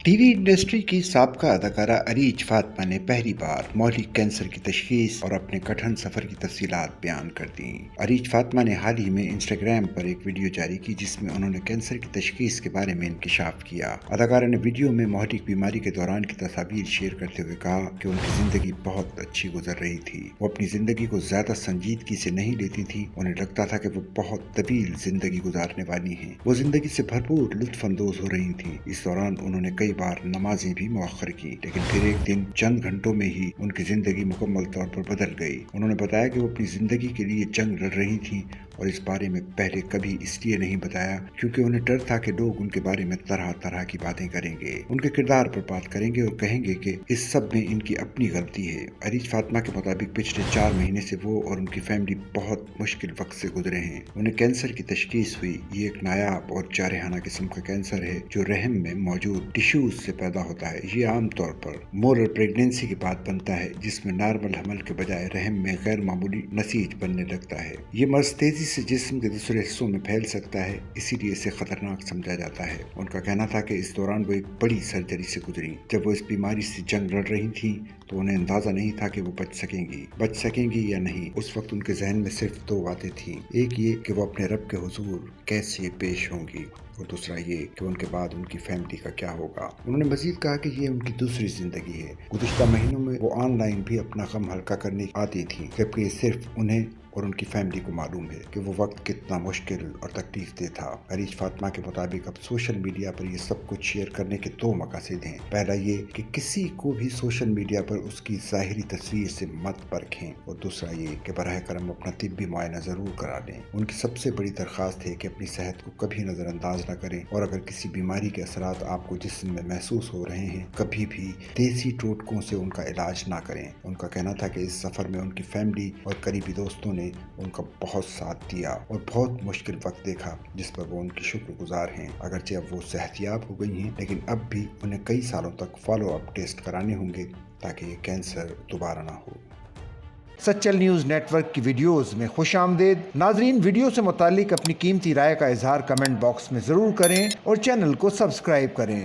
T V industry کی سابقہ اداکارہ عریج فاطمہ نے پہلی بار مہلک کینسر کی تشخیص اور اپنے کٹھن سفر کی تفصیلات بیان کر دیں۔ عریج فاطمہ نے حال ہی میں انسٹاگرام پر ایک ویڈیو جاری کی جس میں انہوں نے کینسر کی تشخیص کے بارے میں انکشاف کیا۔ اداکارہ نے ویڈیو میں مہلک بیماری کے دوران کی تصاویر شیئر کرتے ہوئے کہا کہ ان کی زندگی بہت اچھی گزر رہی تھی۔ وہ اپنی زندگی کو زیادہ سنجیدگی سے نہیں لیتی تھی، انہیں لگتا تھا کہ وہ بہت طویل زندگی گزارنے والی ہیں۔ وہ زندگی سے بھرپور لطف اندوز ہو رہی تھیں۔ اس دوران انہوں نے کئی بار نمازیں بھی مؤخر کی، لیکن پھر ایک دن چند گھنٹوں میں ہی ان کی زندگی مکمل طور پر بدل گئی۔ انہوں نے بتایا کہ وہ اپنی زندگی کے لیے جنگ لڑ رہی تھیں اور اس بارے میں پہلے کبھی اس لیے نہیں بتایا کیونکہ انہیں ڈر تھا کہ لوگ ان کے بارے میں طرح طرح کی باتیں کریں گے، ان کے کردار پر بات کریں گے اور کہیں گے کہ اس سب میں ان کی اپنی غلطی ہے۔ عریج فاطمہ کے مطابق پچھلے 4 مہینے سے وہ اور ان کی فیملی بہت مشکل وقت سے گزرے ہیں۔ انہیں کینسر کی تشخیص ہوئی۔ یہ ایک نایاب اور جارحانہ قسم کا کینسر ہے جو رحم میں موجود ٹشوز سے پیدا ہوتا ہے۔ یہ عام طور پر مولر پریگنینسی کے بعد بنتا ہے، جس میں نارمل حمل کے بجائے رحم میں غیر معمولی نسیج بننے لگتا ہے۔ یہ مرض تیزی سے جسم کے دوسرے حصوں میں پھیل سکتا ہے، اسی لیے اسے خطرناک سمجھا جاتا ہے۔ ان کا کہنا تھا کہ اس دوران وہ ایک بڑی سرجری سے گزری۔ جب وہ اس بیماری سے جنگ لڑ رہی تھیں تو انہیں اندازہ نہیں تھا کہ وہ بچ سکیں گی یا نہیں۔ اس وقت ان کے ذہن میں صرف 2 باتیں تھیں، ایک یہ کہ وہ اپنے رب کے حضور کیسے پیش ہوں گی اور دوسرا یہ کہ ان کے بعد ان کی فیملی کا کیا ہوگا۔ انہوں نے مزید کہا کہ یہ ان کی دوسری زندگی ہے۔ گزشتہ مہینوں میں وہ آن لائن بھی اپنا غم ہلکا کرنے آتی تھیں، جبکہ یہ صرف انہیں اور ان کی فیملی کو معلوم ہے کہ وہ وقت کتنا مشکل اور تکلیف دہ تھا۔ عریج فاطمہ کے مطابق اب سوشل میڈیا پر یہ سب کچھ شیئر کرنے کے 2 مقاصد ہیں۔ پہلا یہ کہ کسی کو بھی سوشل میڈیا پر اس کی ظاہری تصویر سے مت پرکھیں اور دوسرا یہ کہ براہ کرم اپنا طبی معائنہ ضرور کرا لیں۔ ان کی سب سے بڑی درخواست ہے کہ اپنی صحت کو کبھی نظر انداز نہ کریں اور اگر کسی بیماری کے اثرات آپ کو جسم میں محسوس ہو رہے ہیں، کبھی بھی دیسی ٹوٹکوں سے ان کا علاج نہ کریں۔ ان کا کہنا تھا کہ اس سفر میں ان کی فیملی اور قریبی دوستوں نے ان کا بہت ساتھ دیا اور بہت مشکل وقت دیکھا جس پر وہ ان کی شکر گزار ہیں۔ اگرچہ اب وہ صحت یاب ہو گئی ہیں، لیکن اب بھی انہیں کئی سالوں تک فالو اپ ٹیسٹ کرانے ہوں گے تاکہ یہ کینسر دوبارہ نہ ہو۔ سچل نیوز نیٹ ورک کی ویڈیوز میں خوش آمدید۔ ناظرین، ویڈیو سے متعلق اپنی قیمتی رائے کا اظہار کمنٹ باکس میں ضرور کریں اور چینل کو سبسکرائب کریں۔